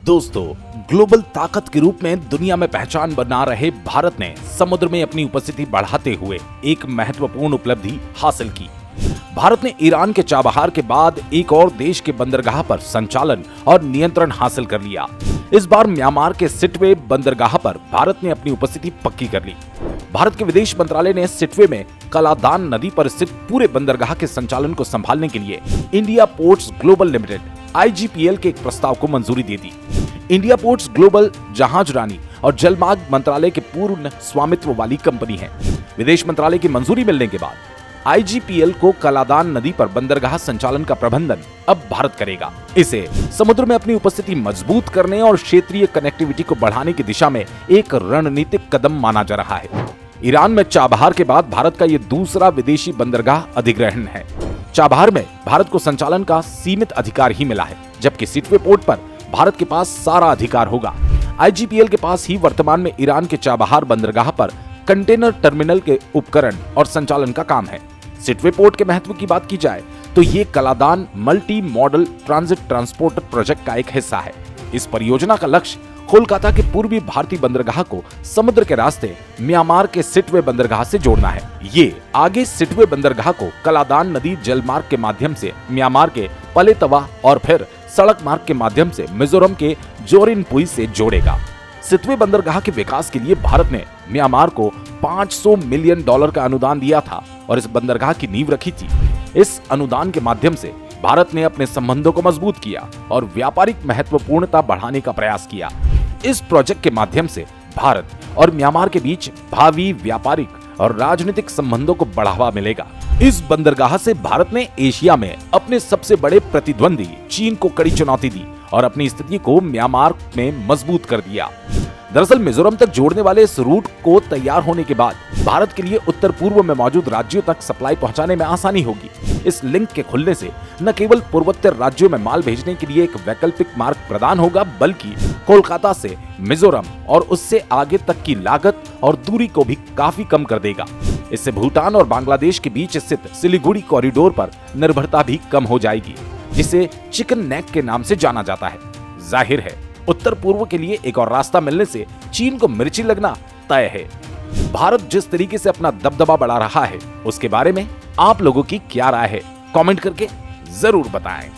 दोस्तों, ग्लोबल ताकत के रूप में दुनिया में पहचान बना रहे भारत ने समुद्र में अपनी उपस्थिति बढ़ाते हुए एक महत्वपूर्ण उपलब्धि हासिल की। भारत ने ईरान के चाबहार के बाद एक और देश के बंदरगाह पर संचालन और नियंत्रण हासिल कर लिया। इस बार म्यांमार के सिटवे बंदरगाह पर भारत ने अपनी उपस्थिति पक्की कर ली। भारत के विदेश मंत्रालय ने सिटवे में कलादान नदी पर स्थित पूरे बंदरगाह के संचालन को संभालने के लिए India ports global limited (IGPL) के एक प्रस्ताव को मंजूरी दे दी। इंडिया पोर्ट्स ग्लोबल जहाज रानी और जलमार्ग मंत्रालय के पूर्ण स्वामित्व वाली कंपनी है। विदेश मंत्रालय की मंजूरी मिलने के बाद IGPL को कलादान नदी पर बंदरगाह संचालन का प्रबंधन अब भारत करेगा। इसे समुद्र में अपनी उपस्थिति मजबूत करने और क्षेत्रीय कनेक्टिविटी को बढ़ाने की दिशा में एक रणनीतिक कदम माना जा रहा है। ईरान में चाबहार के बाद भारत का ये दूसरा विदेशी बंदरगाह अधिग्रहण है। चाबहार में भारत को संचालन का सीमित अधिकार ही मिला है, जबकि सिटवे पोर्ट पर भारत के पास सारा अधिकार होगा। IGPL के पास ही वर्तमान में ईरान के चाबहार बंदरगाह पर कंटेनर टर्मिनल के उपकरण और संचालन का काम है। सिटवे पोर्ट के महत्व की बात की जाए तो ये Kaladan multi modal transit transport project का एक हिस्सा है। इस परियोजना का लक्ष्य कोलकाता के पूर्वी भारतीय बंदरगाह को समुद्र के रास्ते म्यांमार के सिटवे बंदरगाह से जोड़ना है। ये आगे सिटवे बंदरगाह को कलादान नदी जलमार्ग के माध्यम से म्यांमार के पलेतवा और फिर सड़क मार्ग के माध्यम से मिजोरम के जोरिनपुई से जोड़ेगा। सिटवे बंदरगाह के विकास के लिए भारत ने म्यांमार को $500 मिलियन का अनुदान दिया था और इस बंदरगाह की नींव रखी थी। इस अनुदान के माध्यम से भारत ने अपने संबंधों को मजबूत किया और व्यापारिक महत्वपूर्णता बढ़ाने का प्रयास किया। इस प्रोजेक्ट के माध्यम से भारत और म्यांमार के बीच भावी व्यापारिक और राजनीतिक संबंधों को बढ़ावा मिलेगा। इस बंदरगाह से भारत ने एशिया में अपने सबसे बड़े प्रतिद्वंदी चीन को कड़ी चुनौती दी और अपनी स्थिति को म्यांमार में मजबूत कर दिया। दरअसल मिजोरम तक जोड़ने वाले इस रूट को तैयार होने के बाद भारत के लिए उत्तर पूर्व में मौजूद राज्यों तक सप्लाई पहुंचाने में आसानी होगी। इस लिंक के खुलने से न केवल पूर्वोत्तर राज्यों में माल भेजने के लिए एक वैकल्पिक मार्ग प्रदान होगा, बल्कि कोलकाता से मिजोरम और उससे आगे तक की लागत और दूरी को भी काफी कम कर देगा। इससे भूटान और बांग्लादेश के बीच स्थित सिलीगुड़ी कॉरिडोर पर निर्भरता भी कम हो जाएगी, जिसे चिकन नेक के नाम से जाना जाता है। जाहिर है, उत्तर पूर्व के लिए एक और रास्ता मिलने से चीन को मिर्ची लगना तय है। भारत जिस तरीके से अपना दबदबा बढ़ा रहा है, उसके बारे में आप लोगों की क्या राय है? कमेंट करके जरूर बताएं।